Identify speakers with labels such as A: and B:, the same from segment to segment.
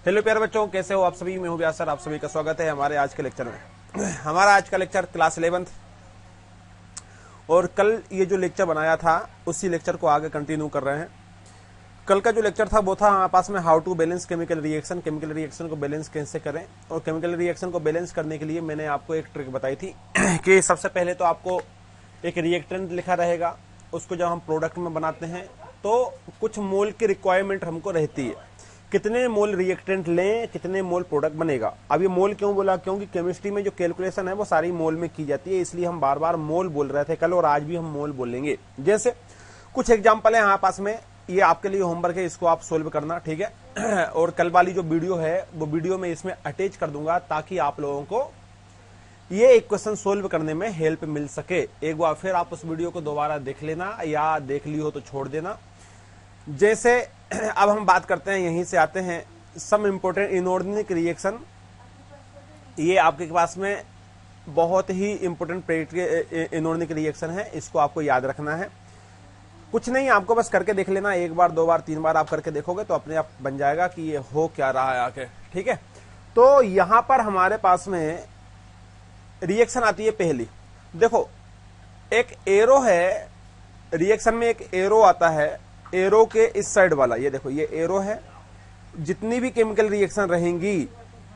A: Hello प्यारे बच्चों, कैसे हो आप सभी। मैं हूं व्यास सर, आप सभी का स्वागत है हमारे आज के लेक्चर में। हमारा आज का लेक्चर क्लास 11th और कल ये जो लेक्चर बनाया था उसी लेक्चर को आगे कंटिन्यू कर रहे हैं। कल का जो लेक्चर था वो था हमारे पास में how to balance chemical reaction. Chemical reaction को बैलेंस कैसे करें, और केमिकल रिएक्शन को बैलेंस करने के लिए मैंने आपको एक ट्रिक बताई थी कि सबसे पहले तो आपको एक रिएक्टेंट लिखा रहेगा, उसको जब हम प्रोडक्ट में बनाते हैं तो कुछ मोल की रिक्वायरमेंट हमको रहती है, कितने मोल रिएक्टेंट लें, कितने मोल प्रोडक्ट बनेगा। अब ये मोल क्यों बोला, क्योंकि केमिस्ट्री में जो कैलकुलेशन है वो सारी मोल में की जाती है, इसलिए हम बार बार मोल बोल रहे थे कल, और आज भी हम मोल बोलेंगे। जैसे कुछ एग्जांपल है हमारे पास में, ये आपके लिए होमवर्क है, इसको आप सोल्व करना, ठीक है। और कल वाली जो वीडियो है वो वीडियो में इसमें अटैच कर दूंगा ताकि आप लोगों को ये एक क्वेश्चन सोल्व करने में हेल्प मिल सके। एक बार फिर आप उस वीडियो को दोबारा देख लेना, या देख ली हो तो छोड़ देना। जैसे अब हम बात करते हैं, यहीं से आते हैं सम इंपोर्टेंट इनऑर्गेनिक रिएक्शन। ये आपके पास में बहुत ही इंपोर्टेंट इनऑर्गेनिक रिएक्शन है, इसको आपको याद रखना है। कुछ नहीं, आपको बस करके देख लेना, एक बार दो बार तीन बार आप करके देखोगे तो अपने आप बन जाएगा कि ये हो क्या रहा है आके, ठीक है। तो यहां पर हमारे पास में रिएक्शन आती है पहली। देखो एक एरो है, रिएक्शन में एक एरो आता है, एरो के इस साइड वाला, ये देखो ये एरो है। जितनी भी केमिकल रिएक्शन रहेंगी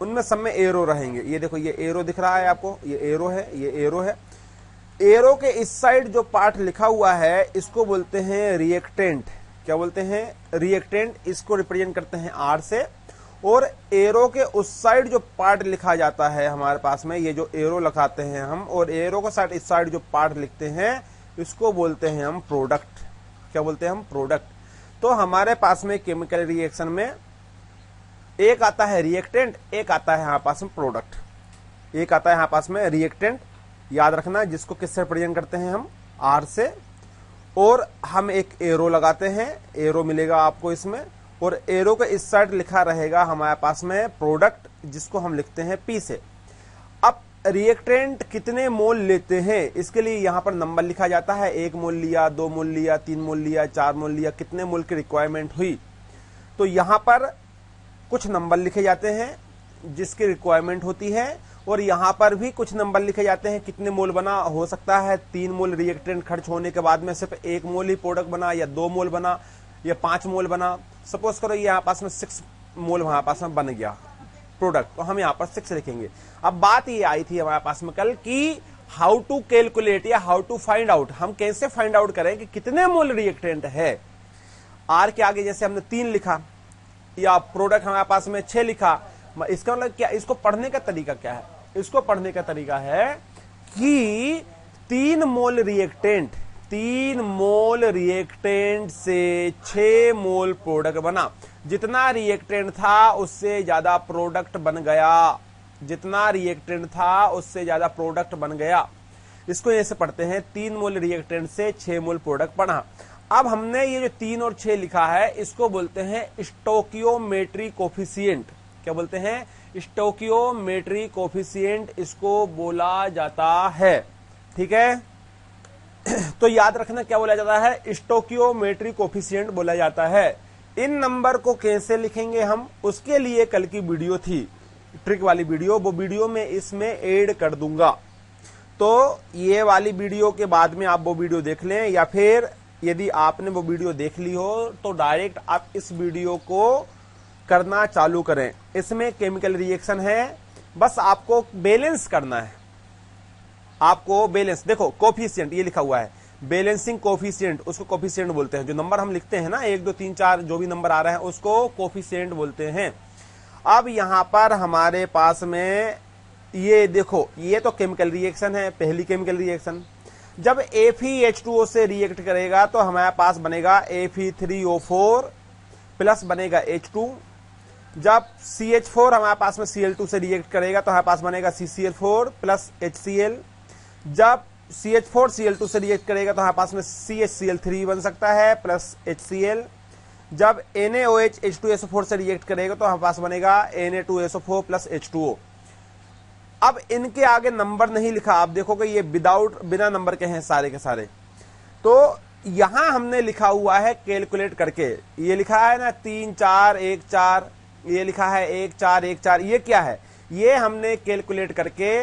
A: उनमें सब में एरो रहेंगे। ये देखो ये एरो दिख रहा है आपको, ये एरो है, ये एरो है। एरो के इस साइड जो पार्ट लिखा हुआ है इसको बोलते हैं रिएक्टेंट। क्या बोलते हैं? रिएक्टेंट। इसको रिप्रेजेंट करते हैं आर से। और एरो के उस साइड जो पार्ट लिखा जाता है हमारे पास में, ये जो एरो लगाते हैं हम, और एरो के साइड इस साइड जो पार्ट लिखते हैं इसको बोलते हैं हम प्रोडक्ट। क्या बोलते हैं हम? प्रोडक्ट। तो हमारे पास में केमिकल रिएक्शन में एक आता है रिएक्टेंट, एक आता है हमारे पास में प्रोडक्ट। एक आता है हमारे पास में रिएक्टेंट, याद रखना, जिसको किससे रिप्रेजेंट करते हैं हम? आर से। और हम एक एरो लगाते हैं, एरो मिलेगा आपको इसमें, और एरो के इस साइड लिखा रहेगा हमारे पास में प्रोडक्ट, जिसको हम लिखते हैं पी से। अब रिएक्टेंट कितने मोल लेते हैं, इसके लिए यहां पर नंबर लिखा जाता है। 1 मोल लिया, 2 मोल लिया, 3 मोल लिया, 4 मोल लिया, कितने मोल की रिक्वायरमेंट हुई। तो यहां पर कुछ नंबर लिखे जाते हैं जिसकी रिक्वायरमेंट होती है, और यहां पर भी कुछ नंबर लिखे जाते हैं कितने मोल बना। हो सकता है 3 मोल रिएक्टेंट खर्च होने के बाद में सिर्फ 1 मोल ही प्रोडक्ट बना, या 2 मोल बना, या 5 मोल बना। सपोज करो यहाँ पास में 6 मोल वहां पास में बन गया प्रोडक्ट, तो हम यहाँ पर 6 लिखेंगे। अब बात ये आई थी हमारे पास में कल कि हाउ टू कैलकुलेट या हाउ टू फाइंड आउट, हम कैसे फाइंड आउट करें कि कितने मोल रिएक्टेंट है। आर के आगे जैसे हमने 3 लिखा, या प्रोडक्ट हमारे पास में 6 लिखा, इसका मतलब क्या? इसको पढ़ने का तरीका क्या है? इसको पढ़ने का तरीका है कि 3 मोल रिएक्टेंट, 3 मोल रिएक्टेंट से 6 मोल प्रोडक्ट बना। जितना रिएक्टेंट था उससे ज्यादा प्रोडक्ट बन गया, जितना रिएक्टेंट था उससे ज्यादा प्रोडक्ट बन गया। इसको ऐसे पढ़ते हैं, 3 मोल रिएक्टेंट से 6 मोल प्रोडक्ट बना। अब हमने ये जो 3 और 6 लिखा है इसको बोलते हैं स्टोकियोमेट्री कोफिशिएंट। क्या बोलते हैं? स्टोकियोमेट्री कोफिशिएंट इसको बोला जाता है, ठीक है। तो याद रखना क्या बोला जाता है? स्टोकियोमेट्री कोफिशिएंट बोला जाता है। इन नंबर को कैसे लिखेंगे हम, उसके लिए कल की वीडियो थी, ट्रिक वाली वीडियो, वो वीडियो में इसमें ऐड कर दूंगा। तो ये वाली वीडियो के बाद में आप वो वीडियो देख लें, या फिर यदि आपने वो वीडियो देख ली हो तो डायरेक्ट आप इस वीडियो को करना चालू करें। इसमें केमिकल रिएक्शन है, बस आपको बैलेंस करना है। आपको बैलेंस, देखो कोफिशिएंट ये लिखा हुआ है, बैलेंसिंग कोफिशिएंट, उसको कोफिशिएंट बोलते हैं। जो नंबर हम लिखते हैं ना, 1 2 3 4 जो भी नंबर आ रहे हैं उसको कोफिशिएंट बोलते हैं। अब यहां पर हमारे पास में ये देखो, ये तो केमिकल रिएक्शन है, पहली केमिकल रिएक्शन। जब FeH2O से रिएक्ट करेगा तो हमारे पास बनेगा Fe3O4 प्लस बनेगा H2। जब CH4 हमारे पास में Cl2 से रिएक्ट करेगा तो हमारे पास बनेगा CCl4 प्लस HCl। जब CH4 Cl2 से रिएक्ट करेगा तो हमारे पास में CHCl3 बन सकता है प्लस HCl। जब NaOH H2SO4 से रिएक्ट करेगा तो हमारे पास बनेगा Na2SO4 प्लस H2O। अब इनके आगे नंबर नहीं लिखा, आप देखोगे ये बिना नंबर के हैं सारे के सारे। तो यहां हमने लिखा हुआ है कैलकुलेट करके, ये लिखा है ना 3 4 1 4, ये लिखा है 1 4 1 4, ये क्या है? ये हमने कैलकुलेट करके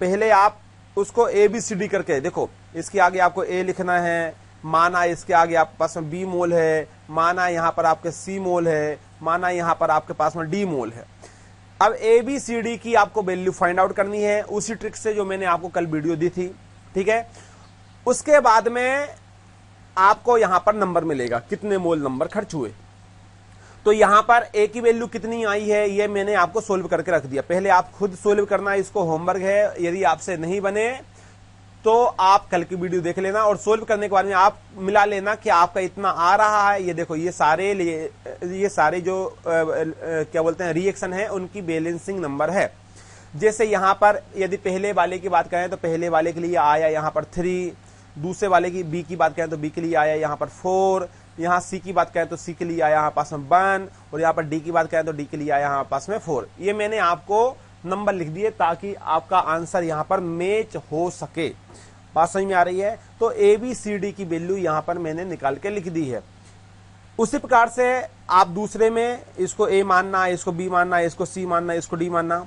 A: पहले आप उसको ABCD करके देखो, इसके आगे आपको A लिखना है, माना इसके आगे आपके पास में B मोल है, माना यहाँ पर आपके C मोल है, माना यहाँ पर आपके पास में D मोल है। अब ABCD की आपको वैल्यू फाइंड आउट करनी है उसी ट्रिक से जो मैंने आपको कल वीडियो दी थी, ठीक है। उसके बाद में आपको यहां पर नंबर मिलेगा, कितने मोल नंबर खर्च हुए। तो यहां पर ए की वैल्यू कितनी आई है ये मैंने आपको सोल्व करके रख दिया। पहले आप खुद सोल्व करना, इसको होमवर्क है। यदि आपसे नहीं बने तो आप कल की वीडियो देख लेना और सोल्व करने के बाद में आप मिला लेना कि आपका इतना आ रहा है। ये देखो, ये सारे जो क्या बोलते हैं रिएक्शन है उनकी बैलेंसिंग नंबर है। जैसे यहां पर यदि पहले वाले की बात करें तो पहले वाले के लिए आया यहां पर 3, दूसरे वाले की बी की बात करें तो बी के लिए आया यहाँ पर 4, यहाँ सी की बात करें तो सी के लिए आया यहाँ पास में 1, और यहाँ पर डी की बात करें तो डी के लिए आया यहाँ पास में 4। ये मैंने आपको नंबर लिख दिए ताकि आपका आंसर यहाँ पर मैच हो सके। बात समझ में आ रही है? तो ABCD की वैल्यू यहाँ पर मैंने निकाल के लिख दी है। उसी प्रकार से आप दूसरे में इसको A मानना, इसको B मानना, इसको C मानना, इसको D मानना।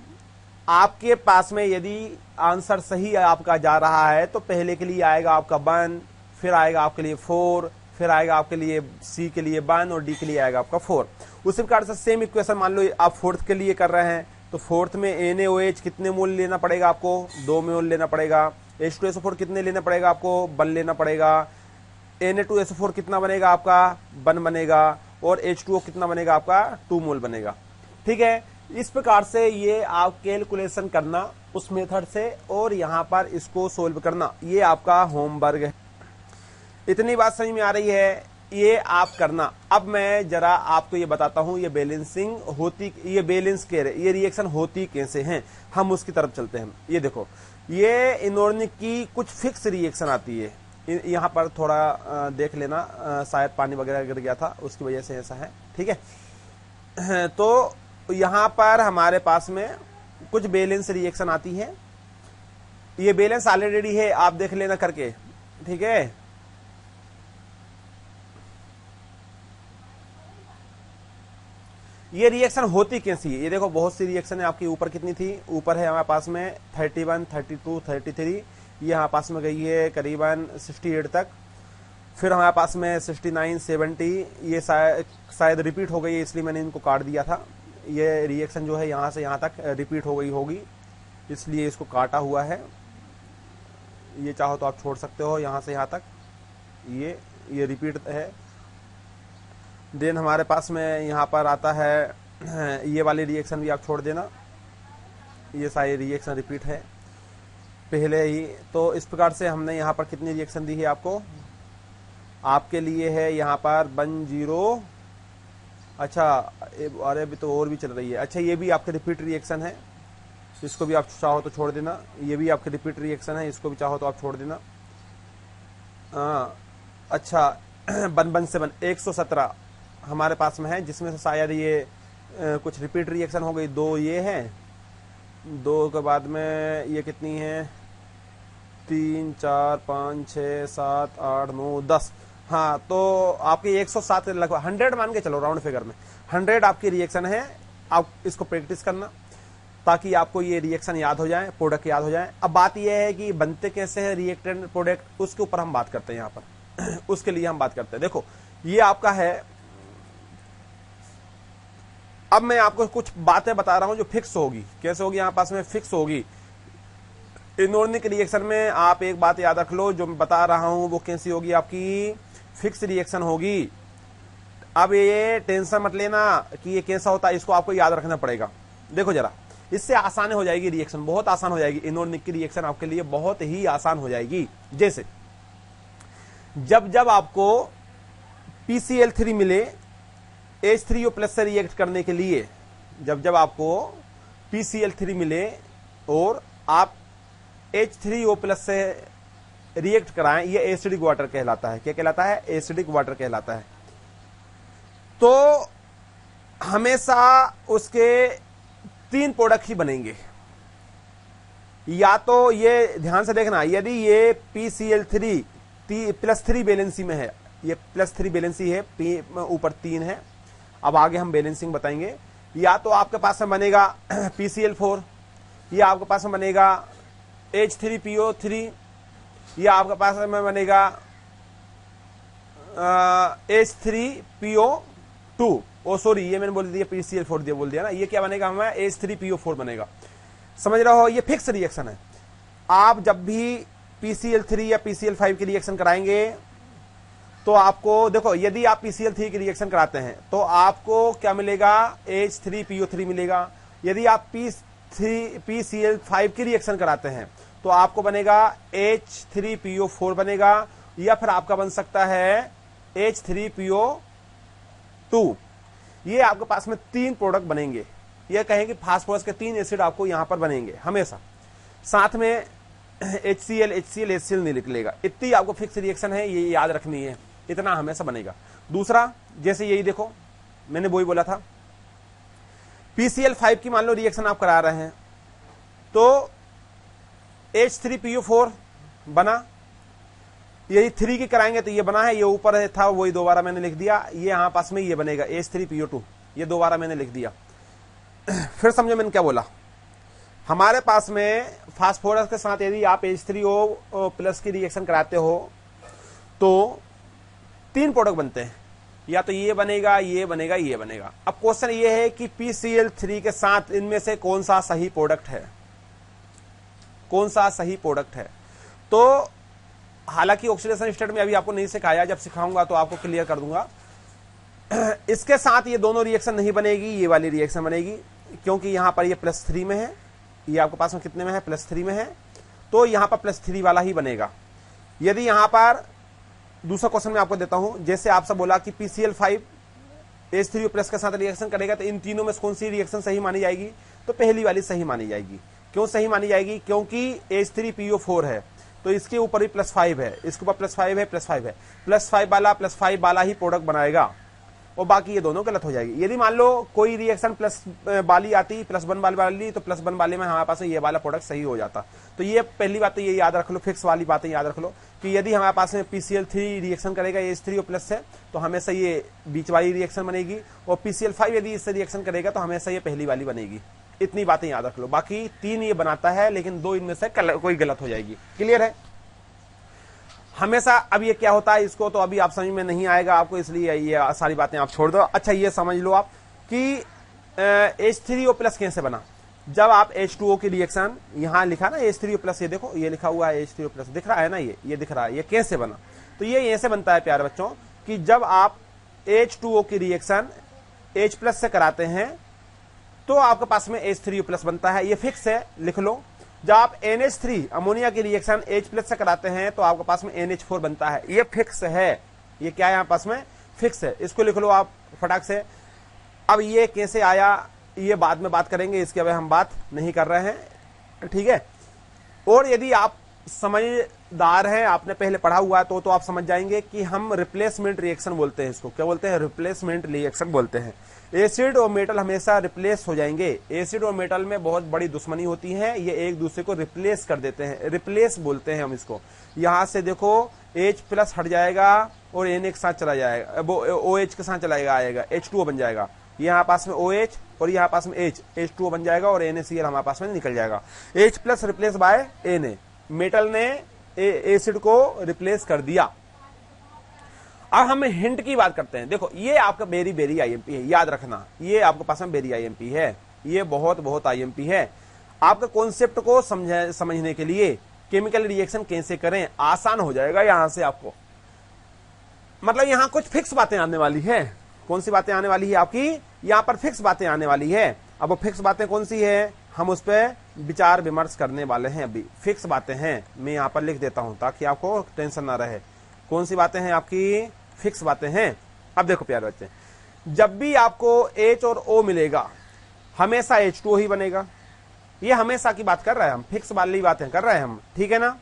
A: आपके पास में यदि आंसर सही आपका जा रहा है तो पहले के लिए आएगा आपका 1, फिर आएगा आपके लिए 4, फिर आएगा आपके लिए C के लिए 1 और D के लिए आएगा आपका 4। उसी प्रकार से सेम इक्वेशन मान लो आप फोर्थ के लिए कर रहे हैं तो फोर्थ में NaOH कितने मोल लेना पड़ेगा आपको? 2 मोल लेना पड़ेगा। H2SO4 कितने लेना पड़ेगा आपको? 1 लेना पड़ेगा। Na2SO4 कितना बनेगा आपका? 1 बनेगा। और H2O कितना बनेगा आपका? 2 मोल बनेगा। ठीक है, इस प्रकार से ये आप कैलकुलेशन करना उस मेथड से और यहां पर इसको सोल्व करना, ये आपका होमवर्क है। इतनी बात समझ में आ रही है? ये आप करना। अब मैं जरा आपको ये बताता हूं ये बैलेंसिंग होती, ये बैलेंस के ये रिएक्शन होती कैसे हैं, हम उसकी तरफ चलते हैं। ये देखो, ये इनऑर्गेनिक की कुछ फिक्स रिएक्शन आती है। यहां पर थोड़ा देख लेना, शायद पानी वगैरह गिर गया था उसकी वजह से ऐसा है। ठीक है, तो यहां पर हमारे पास में कुछ बैलेंस रिएक्शन आती है। ये बैलेंस ऑलरेडी है, आप देख लेना करके। ठीक है, ये रिएक्शन होती कैसी है? ये देखो, बहुत सी रिएक्शन है आपकी। ऊपर कितनी थी? ऊपर है हमारे पास में 31, 32, 33। ये हमारे पास में गई है करीबन 68 तक। फिर हमारे पास में 69, 70। ये शायद रिपीट हो गई है, इसलिए मैंने इनको काट दिया था। ये रिएक्शन जो है यहां से यहां तक रिपीट हो गई होगी, इसलिए इसको काटा हुआ है। ये चाहो तो आप छोड़ सकते हो यहां से यहां तक, ये रिपीट है। देन हमारे पास में यहां पर आता है ये वाली रिएक्शन भी आप छोड़ देना, ये सारी रिएक्शन रिपीट है पहले ही। तो इस प्रकार से हमने यहां पर कितनी रिएक्शन दी है आपको? आपके लिए है यहां पर 10। अच्छा, अरे अभी तो और भी चल रही है। अच्छा, ये भी आपके रिपीट रिएक्शन है, इसको भी आप चाहो तो छोड़ देना। ये भी आपके रिपीट रिएक्शन है, इसको भी चाहो तो आप छोड़ देना। अच्छा, 117 117 हमारे पास में है, जिसमें से शायद ये कुछ रिपीट रिएक्शन हो गई। 2 ये है, 2 के बाद में ये कितनी है? 3, 4, 5, 6, 7, 8, 9, 10। हाँ, तो आपकी 107 लगभग 100 मान के चलो, राउंड फिगर में 100 आपकी रिएक्शन है। आप इसको प्रैक्टिस करना ताकि आपको ये रिएक्शन याद हो जाए, प्रोडक्ट याद हो जाए। अब बात यह है कि बनते कैसे हैं रिएक्टेंट प्रोडक्ट, उसके ऊपर हम बात करते हैं यहाँ पर उसके लिए हम बात करते हैं। देखो, ये आपका है। अब मैं आपको कुछ बातें बता रहा हूं जो फिक्स होगी। कैसे होगी? यहाँ पास में फिक्स होगी। इनऑर्गेनिक रिएक्शन में आप एक बात याद रख लो, जो मैं बता रहा हूं वो कैसी होगी? आपकी फिक्स रिएक्शन होगी। अब ये टेंशन मत लेना कि ये कैसा होता है, इसको आपको याद रखना पड़ेगा। देखो जरा, इससे आसान हो जाएगी रिएक्शन, बहुत आसान हो जाएगी। इनऑर्गेनिक की रिएक्शन आपके लिए बहुत ही आसान हो जाएगी। जैसे जब आपको PCl3 मिले H3O+ से रिएक्ट करने के लिए, जब आपको PCl3 मिले और आप H3O+ से रिएक्ट कराएं, ये एसिडिक वाटर कहलाता है। क्या कहलाता है? एसिडिक वाटर कहलाता है। तो हमेशा उसके 3 प्रोडक्ट ही बनेंगे। या तो ये ध्यान से देखना, यदि ये PCl3 +3 बैलेंसी में है, ये +3 बैलेंसी है, ऊपर 3 है। अब आगे हम बैलेंसिंग बताएंगे। या तो आपके पास में बनेगा PCl4, या आपके पास में बनेगा H3PO3, या आपके पास में बनेगा H3PO2। ओ सॉरी, ये मैंने बोल दिया PCl4 बोल दिया ना, ये क्या बनेगा हमें H3PO4 बनेगा। समझ रहे हो, ये फिक्स रिएक्शन है। आप जब भी PCl3 या PCl5 की रिएक्शन कराएंगे तो आपको देखो, यदि आप PCl3 की रिएक्शन कराते हैं तो आपको क्या मिलेगा, H3PO3 मिलेगा। यदि आप PCl5 की रिएक्शन कराते हैं तो आपको बनेगा H3PO4 बनेगा, या फिर आपका बन सकता है H3PO2। ये आपके पास में 3 प्रोडक्ट बनेंगे। ये कहें कि फास्फोरस के 3 एसिड आपको यहां पर बनेंगे हमेशा, साथ में HCl नहीं निकलेगा। इतनी आपको फिक्स रिएक्शन है, ये याद रखनी है, इतना हमेशा बनेगा। दूसरा, जैसे यही देखो, मैंने वही बोला था, PCl5 की मान लो रिएक्शन आप करा रहे हैं तो H3PO4 बना, यही 3 की कराएंगे तो ये बना है, ये ऊपर था वही दोबारा मैंने लिख दिया, ये यहां पास में ये बनेगा H3PO2, ये दोबारा मैंने लिख दिया। फिर समझो मैंने क्या बोला, हमारे पास में फास्फोरस के साथ यदि आप H3O+ की रिएक्शन कराते हो तो 3 प्रोडक्ट बनते हैं, या तो ये बनेगा, ये बनेगा, ये बनेगा। अब क्वेश्चन ये है कि PCl3 के साथ इनमें से कौन सा सही प्रोडक्ट है, कौन सा सही प्रोडक्ट है। तो हालांकि ऑक्सीडेशन स्टेट में अभी आपको नहीं सिखाया, जब सिखाऊंगा तो आपको क्लियर कर दूंगा। इसके साथ ये दोनों रिएक्शन नहीं बनेगी, ये वाली रिएक्शन बनेगी, क्योंकि यहां पर ये +3 में है, ये आपके पास में कितने में है, +3 में है, तो यहां पर +3 वाला ही बनेगा। यदि यहां पर दूसरा क्वेश्चन मैं आपको देता हूं, जैसे आपसे बोला कि PCl5 H3O+ के साथ रिएक्शन करेगा तो इन तीनों में कौन सी रिएक्शन सही मानी जाएगी, तो पहली वाली सही मानी जाएगी। क्यों सही मानी जाएगी, क्योंकि H3PO4 है तो इसके ऊपर भी +5 है, इसके ऊपर +5 है, +5 है, +5 वाला ही प्रोडक्ट बनाएगा, और बाकी ये दोनों गलत हो जाएगी। यदि मान लो कोई रिएक्शन प्लस वाली आती, +1 वाली, तो +1 वाले में हमारे पास ये वाला प्रोडक्ट सही हो जाता। तो ये पहली बात तो ये याद रख लो, फिक्स वाली बातें याद रख लो कि यदि हमारे पास में PCl3 रिएक्शन करेगा H3O+ से तो हमेशा ये बीच वाली रिएक्शन बनेगी, और PCl5 यदि इससे रिएक्शन करेगा तो हमेशा ये पहली वाली बनेगी। इतनी बातें याद रख लो। बाकी 3 ये बनाता है, लेकिन 2 इनमें से कोई गलत हो जाएगी। क्लियर है हमेशा। अब ये क्या होता है, इसको तो अभी आप समझ में नहीं आएगा आपको, इसलिए ये सारी बातें आप छोड़ दो। अच्छा, ये समझ लो आप कि H3O+ कैसे बना। जब आप H2O की रिएक्शन, यहां लिखा ना H3O+, ये देखो ये लिखा हुआ है H3O+, दिख रहा है ना, ये दिख रहा है, ये कैसे बना। तो ये ऐसे बनता है प्यारे बच्चों कि जब आप H2O की रिएक्शन H+ से कराते हैं तो आपके पास में H3O+ बनता है, ये फिक्स है, लिख लो। जब आप NH3 अमोनिया की रिएक्शन H+ से कराते हैं तो आपके पास में NH4 बनता है, ये फिक्स है। ये क्या है यहाँ पास में, फिक्स है, इसको लिख लो आप फटाक से। अब ये कैसे आया ये बाद में बात करेंगे, इसके अभी हम बात नहीं कर रहे हैं, ठीक है। और यदि आप समझदार हैं, आपने पहले पढ़ा हुआ है तो आप समझ जाएंगे कि हम रिप्लेसमेंट रिएक्शन बोलते हैं इसको। क्या बोलते हैं, रिप्लेसमेंट रिएक्शन बोलते हैं। एसिड और मेटल हमेशा रिप्लेस हो जाएंगे। एसिड और मेटल में बहुत बड़ी दुश्मनी होती है, ये एक दूसरे को रिप्लेस कर देते हैं, रिप्लेस बोलते हैं हम इसको। यहां से देखो H+ हट जाएगा और Na के साथ चला जाएगा, वो OH के साथ चला आएगा, H2O बन जाएगा। यहाँ पास में OH और यहाँ पास में H2O बन जाएगा, और NaCl हमारे पास में निकल जाएगा। H+ replace by Na, metal ने एसिड को रिप्लेस कर दिया। अब हम हिंट की बात करते हैं। देखो ये आपका वेरी IMP है, याद रखना, ये आपके पास में वेरी IMP है, ये बहुत IMP है। आपके कॉन्सेप्ट को समझने के लिए केमिकल रिएक्शन कैसे करें आसान हो जाएगा यहां से आपको। मतलब यहां कुछ फिक्स बातें आने वाली है। कौन सी बातें आने वाली है आपकी, यहां पर फिक्स बातें आने वाली है। अब वो फिक्स बातें कौन सी है, हम उस पर विचार विमर्श करने वाले हैं। अभी फिक्स बातें हैं, मैं यहां पर लिख देता हूं ताकि आपको टेंशन ना रहे। कौन सी बातें हैं आपकी, फिक्स बातें हैं। अब देखो प्यारे बच्चे, जब भी आपको H और O मिलेगा हमेशा H2O ही बनेगा। ये हमेशा की बात कर रहे हैं हम, फिक्स वाली बातें कर रहे हैं हम, ठीक है ना,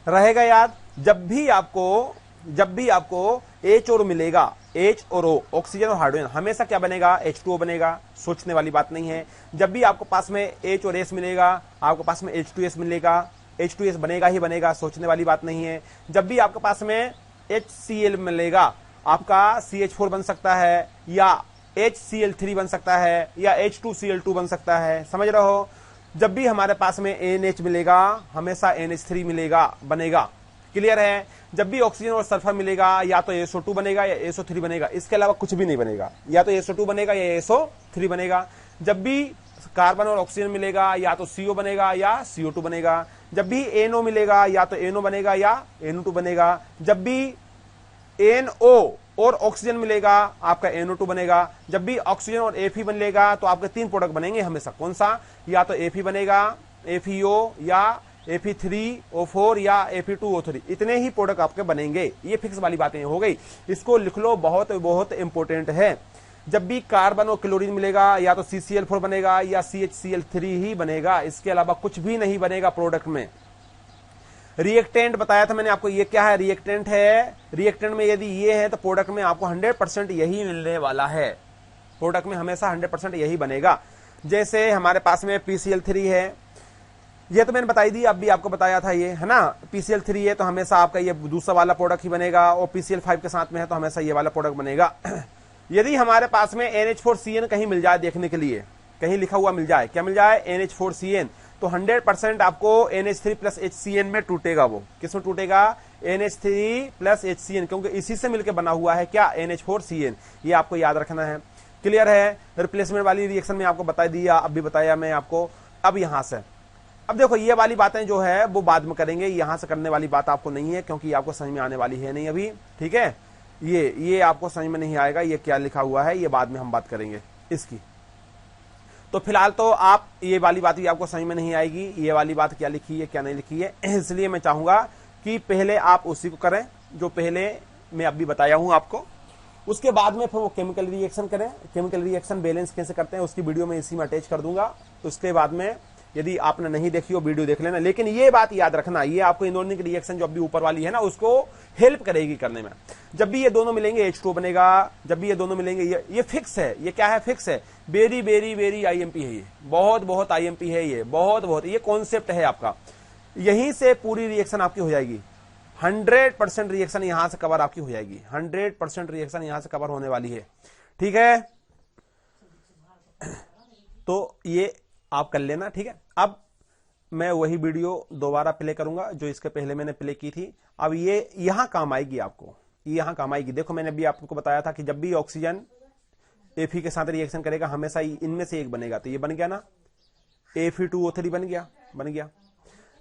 A: रहेगा याद। जब भी आपको H और मिलेगा, H और O, ऑक्सीजन और हाइड्रोजन, हमेशा क्या बनेगा, H2O बनेगा, सोचने वाली बात नहीं है। जब भी आपको पास में H और S मिलेगा, आपके पास में H2S मिलेगा, H2S बनेगा ही बनेगा, सोचने वाली बात नहीं है। जब भी आपके पास में HCl मिलेगा, आपका CH4 बन सकता है, या HCl3 बन सकता है या H2Cl2 बन सकता है। समझ रहे हो? जब भी हमारे पास में NH मिलेगा हमेशा NH3 मिलेगा, बनेगा। क्लियर है? जब भी ऑक्सीजन और सल्फर मिलेगा या तो SO2 बनेगा या SO3 बनेगा, इसके अलावा कुछ भी नहीं बनेगा। या तो SO2 बनेगा या SO3 बनेगा। जब भी कार्बन और ऑक्सीजन मिलेगा या तो CO बनेगा या CO2 बनेगा। जब भी NO मिलेगा या तो NO बनेगा या NO2 बनेगा। जब भी NO और ऑक्सीजन मिलेगा आपका NO2 बनेगा। जब भी ऑक्सीजन और Fe बनेगा तो आपके 3 प्रोडक्ट बनेंगे हमेशा। कौन सा? या तो Fe बनेगा, FeO या Fe3O4 या Fe2O3, इतने ही प्रोडक्ट आपके बनेंगे। ये फिक्स वाली बातें हो गई, इसको लिख लो, बहुत बहुत इंपॉर्टेंट है। जब भी कार्बन और क्लोरीन मिलेगा या तो CCl4 बनेगा या CHCl3 ही बनेगा, इसके अलावा कुछ भी नहीं बनेगा प्रोडक्ट में। रिएक्टेंट बताया था मैंने आपको, ये क्या है? रिएक्टेंट है। रिएक्टेंट में यदि ये है तो प्रोडक्ट में आपको 100% यही मिलने वाला है। प्रोडक्ट में हमेशा 100% यही बनेगा। जैसे हमारे पास में PCl3 है, ये तो मैंने बताई दी, अब भी आपको बताया था ये, है ना। PCl3 है तो हमेशा आपका ये दूसरा वाला प्रोडक्ट ही बनेगा, और PCl5 के साथ में है तो हमेशा ये वाला प्रोडक्ट बनेगा। यदि हमारे पास में NH4CN कहीं मिल जाए, देखने के लिए कहीं लिखा हुआ मिल जाए, क्या मिल जाए? NH4CN, तो 100% आपको NH3 प्लस HCN में टूटेगा। वो किसमें टूटेगा? NH3 प्लस HCN, क्योंकि इसी से मिलकर बना हुआ है क्या? NH4CN। ये आपको याद रखना है। क्लियर है? रिप्लेसमेंट वाली रिएक्शन में आपको बता दिया, अब भी बताया मैं आपको। अब यहां से अब देखो, ये वाली बातें जो है वो बाद में करेंगे, यहां से करने वाली बात आपको नहीं है, क्योंकि आपको समझ में आने वाली है नहीं अभी। ठीक है? ये आपको समझ में नहीं आएगा, ये क्या लिखा हुआ है, ये बाद में हम बात करेंगे इसकी। तो फिलहाल तो आप ये वाली बात भी आपको समझ में नहीं आएगी, ये वाली बात क्या लिखी है क्या नहीं लिखी है, इसलिए मैं चाहूंगा कि पहले आप उसी को करें जो पहले मैं अभी बताया हूं आपको। उसके बाद में फिर वो केमिकल रिएक्शन करें। केमिकल रिएक्शन बैलेंस कैसे करते हैं उसकी वीडियो में इसी में अटैच कर दूंगा। उसके बाद में यदि आपने नहीं देखी हो वीडियो देख लेना। लेकिन ये बात याद रखना, ये आपको इनऑर्गेनिक रिएक्शन जो अभी ऊपर वाली है ना, उसको हेल्प करेगी करने में। जब भी ये दोनों मिलेंगे H2O बनेगा, जब भी ये दोनों मिलेंगे ये फिक्स है। ये क्या है? फिक्स है। वेरी वेरी वेरी IMP है ये, बहुत बहुत IMP है ये, बहुत बहुत ये कॉन्सेप्ट है आपका। यहीं से पूरी रिएक्शन आपकी हो जाएगी। 100% रिएक्शन यहां से कवर आपकी हो जाएगी। 100% रिएक्शन यहां से कवर होने वाली है। ठीक है? तो ये आप कर लेना। ठीक है? अब मैं वही वीडियो दोबारा प्ले करूंगा जो इसके पहले मैंने प्ले की थी। अब ये यहां काम आएगी आपको, ये यहां काम आएगी। देखो, मैंने अभी आपको बताया था कि जब भी ऑक्सीजन Fe के साथ रिएक्शन करेगा हमेशा इनमें से एक बनेगा। तो ये बन गया ना, Fe2O3 बन गया।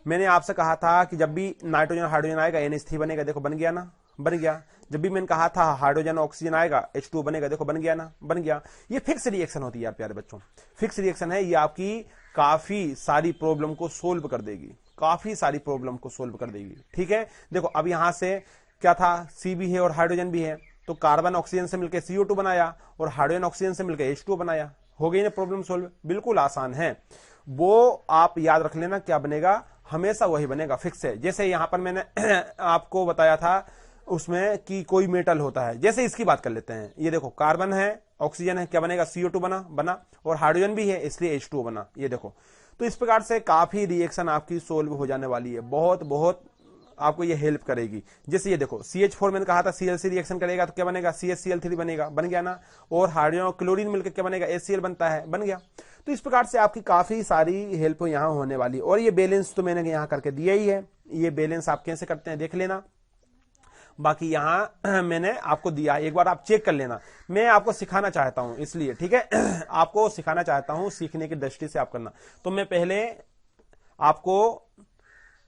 A: मैंने आपसे कहा था कि जब भी नाइट्रोजन हाइड्रोजन आएगा NH3 बनेगा। देखो बन गया ना, बन गया। जब भी मैंने कहा था हाइड्रोजन ऑक्सीजन आएगा H2O बनेगा। देखो बन गया ना, बन गया। ये फिक्स रिएक्शन होती है यार प्यारे बच्चों, फिक्स रिएक्शन है। ये आपकी काफी सारी प्रॉब्लम को सोल्व कर देगी, काफी सारी प्रॉब्लम को सोल्व कर देगी। ठीक है? देखो अब यहां से क्या था, C भी है और हाइड्रोजन भी है, तो कार्बन ऑक्सीजन से मिलकर CO2 बनाया और हाइड्रोजन ऑक्सीजन से मिलकर H2O बनाया। हो गई ना प्रॉब्लम सोल्व? बिल्कुल आसान है। वो आप याद रख लेना, क्या बनेगा? हमेशा वही बनेगा, फिक्स है। जैसे यहां पर मैंने आपको बताया था उसमें कि कोई मेटल होता है, जैसे इसकी बात कर लेते हैं। ये देखो, कार्बन है, ऑक्सीजन है, क्या बनेगा? CO2 बना और हाइड्रोजन भी है इसलिए H2O बना। ये देखो, तो इस प्रकार से काफी रिएक्शन आपकी सोल्व हो जाने वाली है। बहुत बहुत आपको ये हेल्प करेगी। जैसे ये देखो, CH4 मैंने कहा था Cl से रिएक्शन करेगा तो क्या बनेगा? CHCl3 बनेगा, बन गया ना। और हाइड्रोजन और क्लोरीन मिलकर क्या बनेगा? HCl बनता है, बन गया। तो इस प्रकार से आपकी काफी सारी हेल्प यहां होने वाली। और ये बैलेंस तो मैंने यहां करके दिया ही है। ये बैलेंस आप कैसे करते हैं देख लेना। बाकी यहां मैंने आपको दिया, एक बार आप चेक कर लेना। मैं आपको सिखाना चाहता हूं इसलिए, ठीक है? आपको सिखाना चाहता हूं, सीखने की दृष्टि से आप करना। तो मैं पहले आपको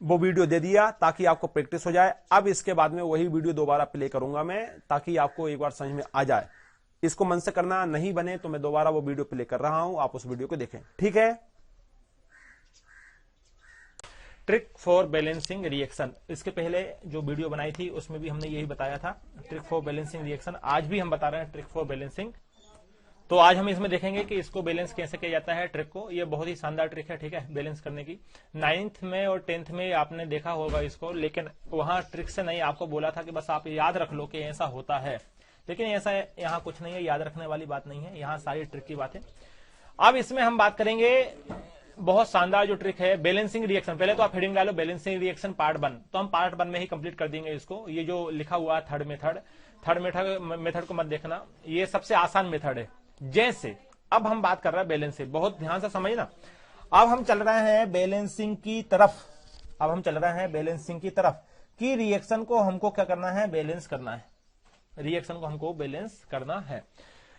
A: वो वीडियो दे दिया ताकि आपको प्रैक्टिस हो जाए। अब इसके बाद में वही वीडियो दोबारा प्ले करूंगा मैं, ताकि आपको एक बार समझ में आ जाए। इसको मन से करना, नहीं बने तो मैं दोबारा वो वीडियो प्ले कर रहा हूं, आप उस वीडियो को देखें। ठीक है? ट्रिक फॉर बैलेंसिंग रिएक्शन, इसके पहले जो वीडियो बनाई थी उसमें भी हमने यही बताया था, ट्रिक फॉर बैलेंसिंग रिएक्शन। आज भी हम बता रहे हैं ट्रिक फॉर बैलेंसिंग। तो आज हम इसमें देखेंगे कि इसको बैलेंस कैसे किया जाता है, ट्रिक को। ये बहुत ही शानदार ट्रिक है, ठीक है, बैलेंस करने की। 9th में और 10th में आपने देखा होगा इसको, लेकिन वहां ट्रिक से नहीं, आपको बोला था कि बस आप याद रख लो कि ऐसा होता है। लेकिन ऐसा यहाँ कुछ नहीं है, याद रखने वाली बात नहीं है, यहाँ सारी ट्रिक की बात है। अब इसमें हम बात करेंगे बहुत शानदार जो ट्रिक है, बैलेंसिंग रिएक्शन। पहले तो आप हेडिंग डालो बैलेंसिंग रिएक्शन पार्ट 1, तो हम पार्ट 1 में ही कंप्लीट कर देंगे इसको। ये जो लिखा हुआ है थर्ड मेथड को मत देखना, ये सबसे आसान मेथड है,
B: जैसे अब हम बात कर रहे हैं बैलेंस से, बहुत ध्यान से समझना। अब हम चल रहे हैं बैलेंसिंग की तरफ, अब हम चल रहे हैं बैलेंसिंग की तरफ कि रिएक्शन को हमको क्या करना है, बैलेंस करना है, रिएक्शन को हमको बैलेंस करना है।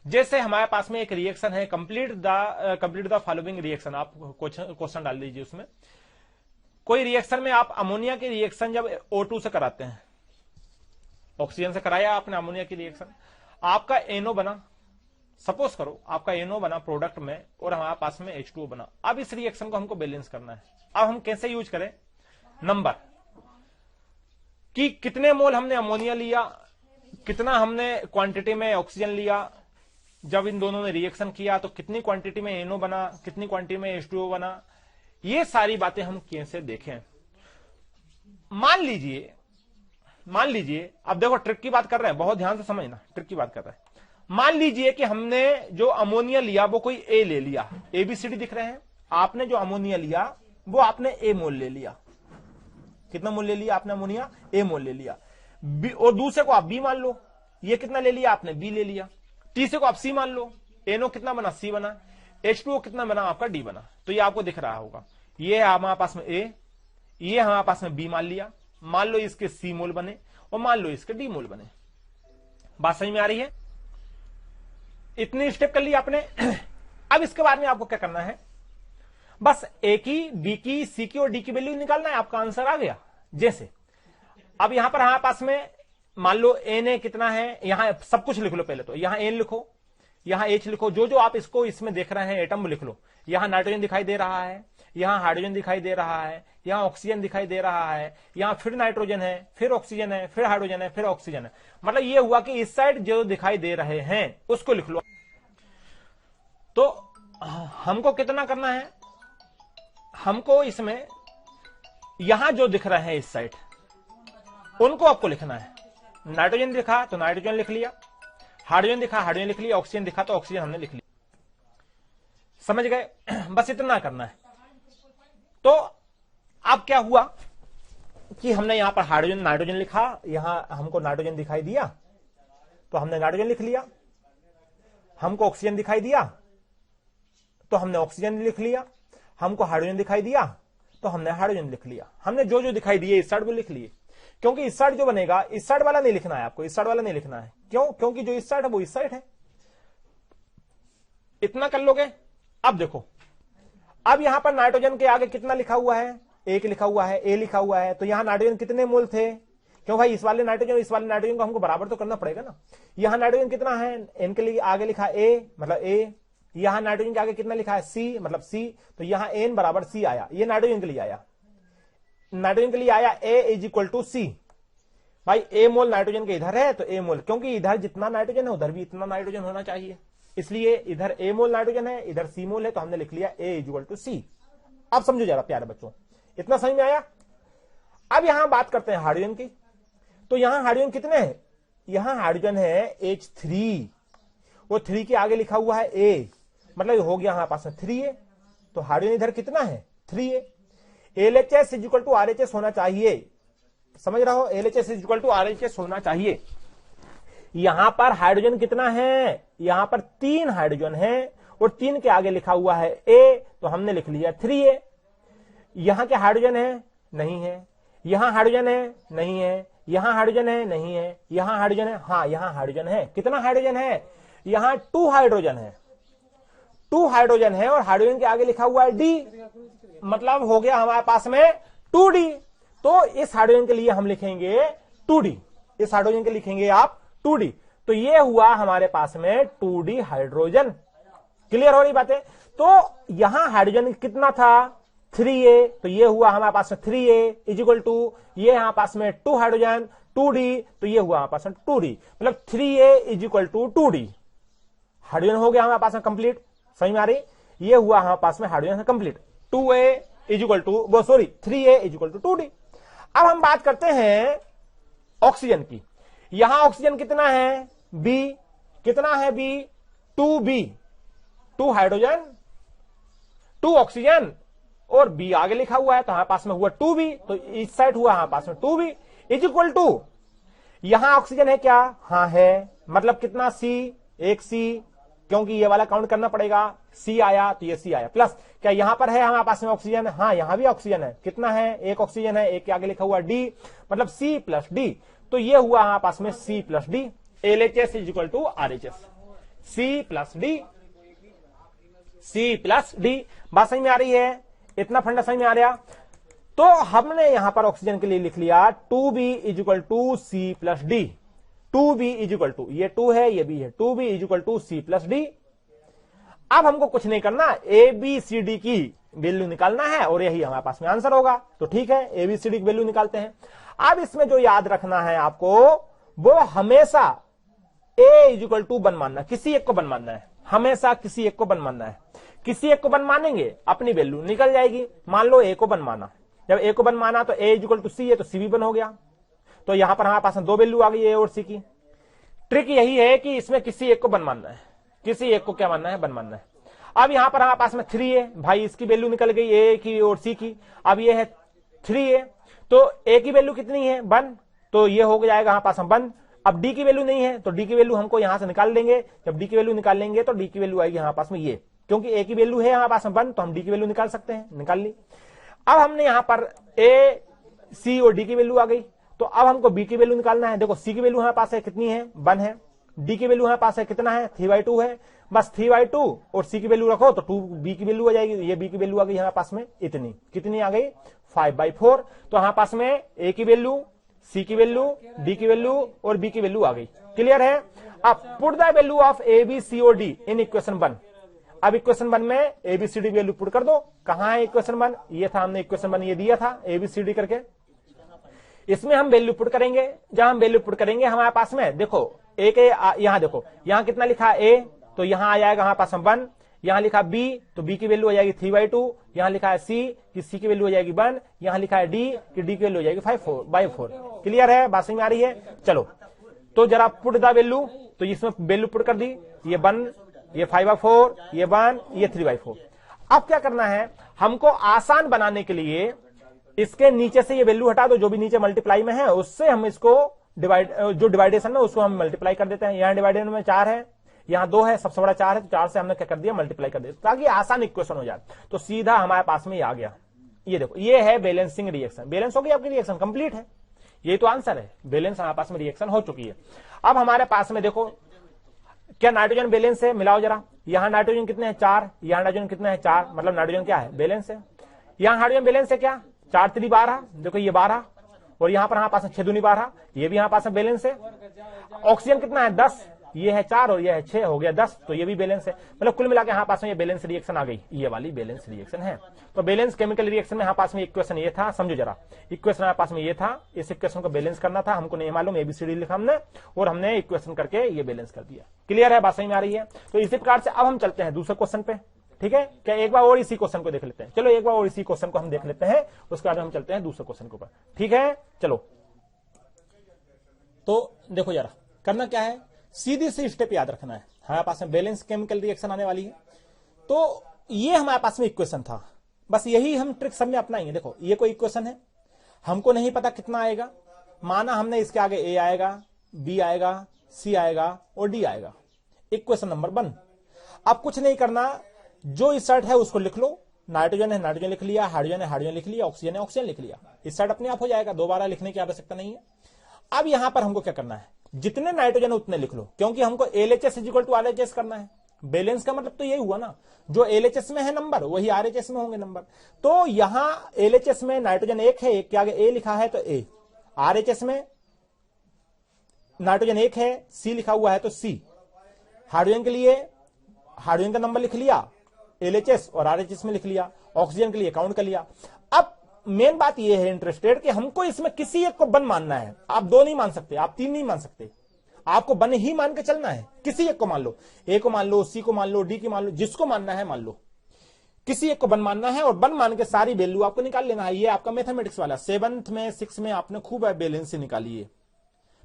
B: जैसे हमारे पास में एक रिएक्शन है, कंप्लीट द फॉलोइंग रिएक्शन, आप क्वेश्चन डाल दीजिए उसमें। कोई रिएक्शन में आप अमोनिया की रिएक्शन जब O2 से कराते हैं, ऑक्सीजन से कराया आपने अमोनिया की रिएक्शन, आपका NO बना, सपोज करो आपका NO बना प्रोडक्ट में और हमारे पास में H2O बना। अब इस रिएक्शन को हमको बैलेंस करना है। अब हम कैसे यूज करें, नंबर कि कितने मोल हमने अमोनिया लिया, कितना हमने क्वांटिटी में ऑक्सीजन लिया, जब इन दोनों ने रिएक्शन किया तो कितनी क्वांटिटी में NO बना, कितनी क्वांटिटी में H2O बना, ये सारी बातें हम कैसे देखें। मान लीजिए अब देखो ट्रिक की बात कर रहे हैं, बहुत ध्यान से समझना, ट्रिक की बात कर रहे हैं। मान लीजिए कि हमने जो अमोनिया लिया वो कोई A ले लिया, ABCD दिख रहे हैं, आपने जो अमोनिया लिया वो आपने A मोल ले लिया। कितना मोल ले लिया आपने अमोनिया, A मोल ले लिया। और दूसरे को आप B मान लो, ये कितना ले लिया आपने, B ले लिया। तीसरे को आप C मान लो, NO कितना बना, C बना। H2O कितना बना आपका, D बना। तो ये आपको दिख रहा होगा, ये है हमारे पास में A, ये हमारे पास में B मान लिया, मान लो इसके C मोल बने और मान लो इसके D मोल बने। बात समझ में आ रही है, इतनी स्टेप कर ली आपने। अब इसके बाद में आपको क्या करना है, बस A की, B की, C की और D की वैल्यू निकालना है, आपका आंसर आ गया। जैसे अब यहां पर हमारे पास में मान लो Na कितना है, यहां सब कुछ लिख लो पहले तो, यहां N लिखो, यहां H लिखो, जो जो आप इसको इसमें देख रहे हैं एटम लिख लो। यहां नाइट्रोजन दिखाई दे रहा है, यहां हाइड्रोजन दिखाई दे रहा है, यहां ऑक्सीजन दिखाई दे रहा है, यहां फिर नाइट्रोजन है, फिर ऑक्सीजन है, फिर हाइड्रोजन है, फिर ऑक्सीजन है। मतलब ये हुआ कि इस साइड जो दिखाई दे रहे हैं उसको लिख लो। तो हमको कितना करना है, हमको इसमें यहां जो दिख रहे हैं इस साइड उनको आपको लिखना है। नाइट्रोजन दिखा तो नाइट्रोजन लिख लिया, हाइड्रोजन दिखा हाइड्रोजन लिख लिया, ऑक्सीजन दिखा तो ऑक्सीजन हमने लिख लिया। समझ गए, बस इतना करना है। तो अब क्या हुआ कि हमने यहां पर हाइड्रोजन नाइट्रोजन लिखा, यहां हमको नाइट्रोजन दिखाई दिया तो हमने नाइट्रोजन लिख लिया, हमको ऑक्सीजन दिखाई दिया तो हमने ऑक्सीजन लिख लिया, हमको हाइड्रोजन दिखाई दिया तो हमने हाइड्रोजन लिख लिया। हमने जो जो दिखाई दिए इस साइड वो लिख लिए, क्योंकि इस साइड जो बनेगा इस साइड वाला नहीं लिखना है आपको, इस साइड वाला नहीं लिखना है। क्यों, क्योंकि जो इस साइड है वो इस साइड है। इतना कर लोगे। अब देखो, अब यहां पर नाइट्रोजन के आगे कितना लिखा हुआ है, एक लिखा हुआ है, ए लिखा हुआ है, तो यहां नाइट्रोजन कितने मोल थे, क्यों भाई इस वाले नाइट्रोजन इस वाले नाइट्रोजन को हमको बराबर तो करना पड़ेगा ना। यहां नाइट्रोजन कितना है, एन के लिए आगे लिखा ए मतलब ए, यहां नाइट्रोजन के आगे कितना लिखा है सी मतलब सी, तो यहां एन बराबर सी आया, ये नाइट्रोजन के लिए आया, नाइट्रोजन के लिए आया ए इज इक्वल टू सी। भाई ए मोल नाइट्रोजन के इधर है तो ए मोल, क्योंकि इधर जितना नाइट्रोजन है उधर भी इतना नाइट्रोजन होना चाहिए, इसलिए इधर ए मोल नाइट्रोजन है इधर सी मोल है, तो हमने लिख लिया ए इज इक्वल टू सी। अब समझो जरा प्यारे बच्चों, इतना समझ में आया। अब यहां बात करते हैं हाइड्रोजन की, तो यहां हाइड्रोजन कितने हैं, यहां हाइड्रोजन है H3, वो 3 के आगे लिखा हुआ है ए, मतलब हो गया हमारे पास में 3A, तो हाइड्रोजन इधर कितना है 3A। LHS is equal to RHS होना चाहिए, समझ रहा हो, LHS is equal to RHS होना चाहिए। यहां पर हाइड्रोजन कितना है, यहां पर 3 हाइड्रोजन है और 3 के आगे लिखा हुआ है A, तो हमने लिख लिया 3A। यहां के हाइड्रोजन है, नहीं है, यहां हाइड्रोजन है, नहीं है, यहां हाइड्रोजन है, नहीं है, यहां हाइड्रोजन है, हाँ यहां हाइड्रोजन है। कितना हाइड्रोजन है, यहां 2 हाइड्रोजन है, 2 हाइड्रोजन है और हाइड्रोजन के आगे लिखा हुआ है D, मतलब हो गया हमारे पास में 2D। तो इस हाइड्रोजन के लिए हम लिखेंगे 2D, इस हाइड्रोजन के लिखेंगे आप 2D। तो ये हुआ हमारे पास में 2D हाइड्रोजन। क्लियर हो रही बातें। तो यहां हाइड्रोजन कितना था 3A, तो ये हुआ हमारे पास में 3A इज इक्वल टू ये हमारे पास में 2 हाइड्रोजन 2D, तो ये हुआ हमारे पास में 2D, मतलब 3A is equal to 2D। Hydrogen हो गया हमारे पास में कंप्लीट, समझ में आ रही, ये हुआ हमारे पास में hydrogen complete. 2A is equal to 3A is equal to 2D। अब हम बात करते हैं ऑक्सीजन की। यहां ऑक्सीजन कितना है B, कितना है B 2B, 2 हाइड्रोजन 2 ऑक्सीजन और B आगे लिखा हुआ है, तो हमारे पास में हुआ 2B, तो इस साइड हुआ हमारे पास में 2B इज इक्वल टू, यहां ऑक्सीजन है क्या, हाँ है, मतलब कितना C, एक C, क्योंकि ये वाला काउंट करना पड़ेगा। सी आया तो ये सी आया, प्लस क्या यहां पर है हमारे पास में ऑक्सीजन? हाँ, यहां भी ऑक्सीजन है। कितना है? एक ऑक्सीजन है, एक के आगे लिखा हुआ डी, मतलब सी प्लस डी। तो ये हुआ हमारे पास में C plus D. LHS is equal to RHS, C plus D, C plus D. बात समझ में आ रही है? इतना फंडा समझ में आ रहा? तो हमने यहां पर ऑक्सीजन के लिए लिख लिया 2B is equal to C plus D. 2B is equal to, ये 2 है ये भी है, 2B is equal to C plus D. अब हमको कुछ नहीं करना, ABCD की वैल्यू निकालना है और यही हमारे पास में आंसर होगा। तो ठीक है, ABCD की वैल्यू निकालते हैं। अब इसमें जो याद रखना है आपको, वो हमेशा A इज इक्वल टू 1 मानना, किसी एक को 1 मानना है, हमेशा किसी एक को 1 मानना है। किसी एक को 1 मानेंगे अपनी वैल्यू निकल जाएगी। मान लो A को 1 माना, जब A को 1 माना तो A इज इक्वल टू सी है, तो सी भी 1 हो गया। तो यहां पर हमारे पास 2 वैल्यू आ गई A और सी की। ट्रिक यही है कि इसमें किसी एक को 1 मानना है, किसी एक को क्या मानना है? 1 मानना है। अब यहां पर हमारे पास में 3 है, भाई इसकी वैल्यू निकल गई A की और सी की। अब ये है 3 है, तो A की वैल्यू कितनी है? 1, तो ये हो जाएगा हमारे पास 1। अब D की वैल्यू नहीं है, तो D की वैल्यू हमको यहां से निकाल लेंगे। जब D की वैल्यू निकाल लेंगे तो D की वैल्यू आएगी हमारे पास में ये, क्योंकि A की वैल्यू है हमारे पास में 1, तो हम D की वैल्यू निकाल सकते हैं, निकाल ली। अब हमने यहां पर A, C और D की वैल्यू आ गई, तो अब हमको B की वैल्यू निकालना है। देखो C की वैल्यू हमारे पास है कितनी है? 1 है। D की वैल्यू हमारे पास है कितना है? 3/2 है। बस 3/2 और C की वैल्यू रखो तो 2B की वैल्यू आ जाएगी। ये B की वैल्यू आ गई हमारे पास में इतनी, कितनी आ गई? 5/4। तो हमारे पास में A की वैल्यू, C की वैल्यू, D की वैल्यू और B की वैल्यू आ गई। क्लियर है? अब put the value of A, B, C और D इन इक्वेशन 1। अब इक्वेशन 1 में ABCD वैल्यू पुट कर दो। कहां है इक्वेशन 1? ये था, हमने इक्वेशन 1 ये दिया था ABCD करके। इसमें हम वैल्यू पुट करेंगे। जब हम वैल्यू पुट करेंगे हमारे पास में देखो A के यहां देखो, यहां कितना लिखा है A, तो यहां आ जाएगा हमारे पास 1। यहां लिखा B, तो B की वैल्यू हो जाएगी 3/2। यहां लिखा है C कि C की वैल्यू हो जाएगी 1। यहां लिखा है D कि D की वैल्यू हो जाएगी 5/4। क्लियर है? बात समझ में आ रही है? चलो, तो जरा पुट द वैल्यू, तो इसमें वैल्यू पुट कर दी। ये 1, ये 5/4, ये 1, ये 3/4। अब क्या करना है हमको? आसान बनाने के लिए इसके नीचे से ये वैल्यू हटा दो, जो भी नीचे मल्टीप्लाई में है उससे हम इसको डिवाइड, जो डिवाइडेशन में उसको हम मल्टीप्लाई कर देते हैं। यहां डिवाइडेशन में 4 है, यहां 2 है, सबसे बड़ा 4 है, तो 4 से हमने क्या कर दिया? मल्टीप्लाई कर दिया, ताकि आसान इक्वेशन हो जाए। तो सीधा हमारे पास में ये आ गया। ये देखो, ये है बैलेंसिंग रिएक्शन। बैलेंस हो गई आपकी रिएक्शन, कंप्लीट है। ये तो आंसर है, बैलेंस हमारे पास में रिएक्शन हो चुकी है। अब हमारे पास में देखो क्या नाइट्रोजन बैलेंस है? मिलाओ जरा। यहां नाइट्रोजन कितने हैं? 4। यहां नाइट्रोजन कितने हैं? 4, मतलब नाइट्रोजन क्या है? बैलेंस है। यहां हाइड्रोजन बैलेंस है क्या? 4 3 12, देखो ये 12, और यहां पर हमारे पास 6 दूनी 12, ये भी हमारे पास बैलेंस है। ऑक्सीजन कितना है? 10, ये है 4 और ये है 6, हो गया 10, तो ये भी बैलेंस है। मतलब कुल मिलाकर हमारे पास में ये बैलेंस रिएक्शन आ गई, ये वाली बैलेंस रिएक्शन है। तो बैलेंस केमिकल रिएक्शन में हमारे पास में इक्वेशन ये था, समझो जरा। इक्वेशन हमारे पास में ये था, इस इक्वेशन को बैलेंस करना था, हमको नहीं मालूम, ABCD लिखा हमने और हमने इक्वेशन करके ये बैलेंस कर दिया। क्लियर है? बात समझ में आ रही है? तो इसी प्रकार से अब हम चलते हैं दूसरे क्वेश्चन पे। ठीक है? क्या एक बार और इसी क्वेश्चन को देख लेते हैं? चलो एक बार और इसी क्वेश्चन को हम देख लेते हैं, उसके बाद हम चलते हैं दूसरे क्वेश्चन के ऊपर। ठीक है? चलो, तो देखो जरा करना क्या है, सीधी सी स्टेप याद रखना है। हमारे पास में बैलेंस केमिकल रिएक्शन आने वाली है, तो ये हमारे पास में इक्वेशन था, बस यही हम ट्रिक सब में अपनाएंगे। देखो ये कोई इक्वेशन है, हमको नहीं पता कितना आएगा, माना हमने इसके आगे A आएगा, B आएगा, C आएगा और D आएगा। Equation number 1। अब कुछ नहीं करना, जो इस साइड है उसको लिख लो। नाइट्रोजन है नाइट्रोजन लिख लिया, हाइड्रोजन है हाइड्रोजन लिख लिया, ऑक्सीजन है ऑक्सीजन लिख लिया। इस साइड अपने आप हो जाएगा, दोबारा लिखने की आवश्यकता नहीं है। अब यहां पर हमको क्या करना है, जितने नाइट्रोजन उतने लिख लो, क्योंकि हमको LHS इक्वल टू RHS करना है। बैलेंस का मतलब तो यही हुआ ना, जो LHS में है नंबर वही RHS में होंगे नंबर। तो यहां LHS में नाइट्रोजन 1 है, 1 के आगे A लिखा है तो A। RHS में नाइट्रोजन 1 है, C लिखा हुआ है तो C। हाइड्रोजन के लिए हाइड्रोजन का नंबर लिख लिया LHS और RHS में लिख लिया, ऑक्सीजन के लिए काउंट कर लिया। अब मेन बात यह है इंटरेस्टेड कि हमको इसमें किसी एक को 1 मानना है। आप 2 नहीं मान सकते, आप 3 नहीं मान सकते, आपको 1 ही मान के चलना है। किसी एक को मान लो, A को मान लो, C को मान लो, D को मान लो, जिसको मानना है मान लो। किसी एक को 1 मानना है और 1 मान के सारी वैल्यू आपको निकाल लेना है। ये आपका मैथमेटिक्स वाला 7th में 6 में आपने खूब बैलेंस से निकाली है।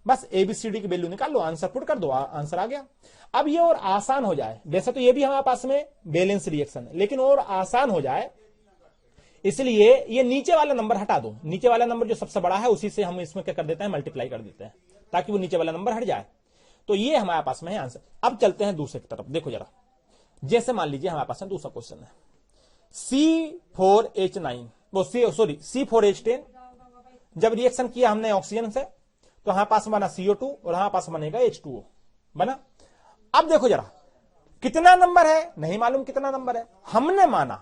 B: बस ABCD की वैल्यू निकाल लो, आंसर पुट कर दो, आंसर आ गया। अब ये और आसान हो जाए, वैसे तो ये भी हमारे पास में बैलेंस रिएक्शन है, लेकिन और आसान हो जाए इसलिए ये नीचे वाला नंबर हटा दो। नीचे वाला नंबर जो सबसे बड़ा है उसी से हम इसमें क्या कर देते हैं, मल्टीप्लाई कर देते हैं, ताकि वो नीचे वाला नंबर हट जाए। तो ये हमारे पास में है आंसर। अब चलते हैं दूसरे की तरफ, देखो जरा, जैसे मान लीजिए हमारे पास में दूसरा क्वेश्चन है C4H9 वो C4H10, जब रिएक्शन किया हमने ऑक्सीजन से तो हमारे पास बना CO2 और हमारे पास बनेगा H2O बना। अब देखो जरा कितना नंबर है, नहीं मालूम कितना नंबर है। हमने माना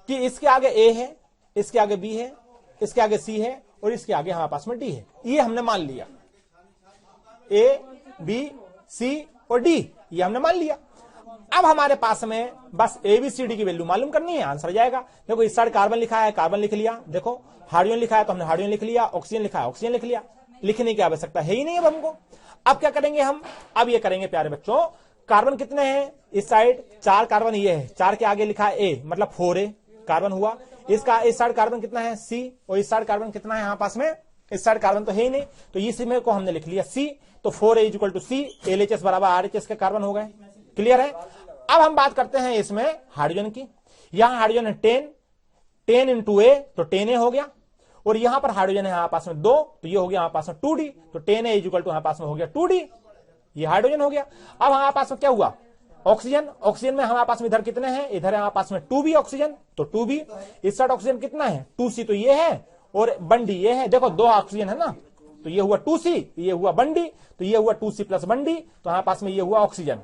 B: कि इसके आगे A है, इसके आगे B है, इसके आगे C है और इसके आगे हमारे पास में D है। ये हमने मान लिया, A, B, C और D ये हमने मान लिया। अब हमारे पास में बस ABCD की वैल्यू मालूम करनी है, आंसर जाएगा। देखो इस साइड कार्बन लिखा है, कार्बन लिख लिया, देखो हाइड्रोजन लिखा है तो हमने हाइड्रोजन लिख लिया, ऑक्सीजन लिखा है ऑक्सीजन लिख लिया, लिखने की आवश्यकता है ही नहीं अब हमको। अब क्या करेंगे हम, अब ये करेंगे प्यारे बच्चों, कार्बन कितने हैं इस साइड, 4 कार्बन ये है, 4 के आगे लिखा है A मतलब 4A कार्बन हुआ। इसका इस साइड कार्बन कितना है C और इस साइड कार्बन कितना है यहाँ पास में, इस साइड कार्बन तो है ही नहीं, तो इस में को हमने लिख लिया C, तो 4A = C, LHS बराबर RHS के कार्बन हो गए। क्लियर है। अब हम बात करते हैं इसमें हाइड्रोजन की। यहां हाइड्रोजन है 10 इंटू A तो 10A हो गया, और यहां पर हाइड्रोजन है हमारे पास में 2 तो ये हो गया हमारे पास में 2D, तो 10A = हमारे पास में हो गया 2D, ये हाइड्रोजन हो गया। अब हमारे पास में क्या हुआ, ऑक्सीजन, ऑक्सीजन में हमारे पास में इधर कितने हैं, इधर है हमारे पास में 2B ऑक्सीजन, तो 2B, इस साइड ऑक्सीजन कितना है 2C, तो ये है, और बंडी ये है, देखो 2 ऑक्सीजन है ना, तो ये हुआ 2C, ये हुआ बंडी, तो ये हुआ 2C प्लस बंडी, तो हमारे पास में ये हुआ ऑक्सीजन।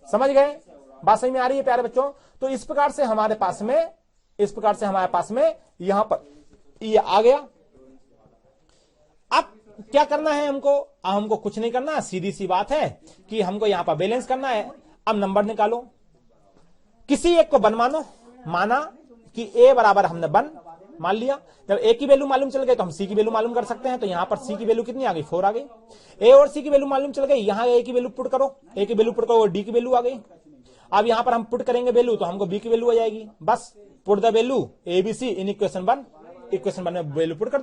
B: समझ गए, बात समझ में आ रही है प्यारे बच्चों। तो इस प्रकार से हमारे पास में, इस प्रकार से हमारे पास में यहां पर ये आ गया। अब क्या करना है हमको, हमको कुछ नहीं करना, सीधी सी बात है कि हमको यहां पर बैलेंस करना है। अब नंबर निकालो, किसी एक को 1 मानो, माना कि A बराबर हमने 1 मान लिया। जब A की वैल्यू मालूम चल गई तो हम C की वैल्यू मालूम कर सकते हैं, तो यहां पर C की वैल्यू कितनी आ गई 4 आ गई। A और C की वैल्यू मालूम चल गई, यहां A की वैल्यू पुट करो, A की वैल्यू पुट करो और D की वैल्यू आ गई। अब यहां पर हम पुट करेंगे वैल्यू तो हमको B की वैल्यू आ जाएगी, बस put the value ABC in equation 1, equation 1 में वैल्यू पुट कर दो।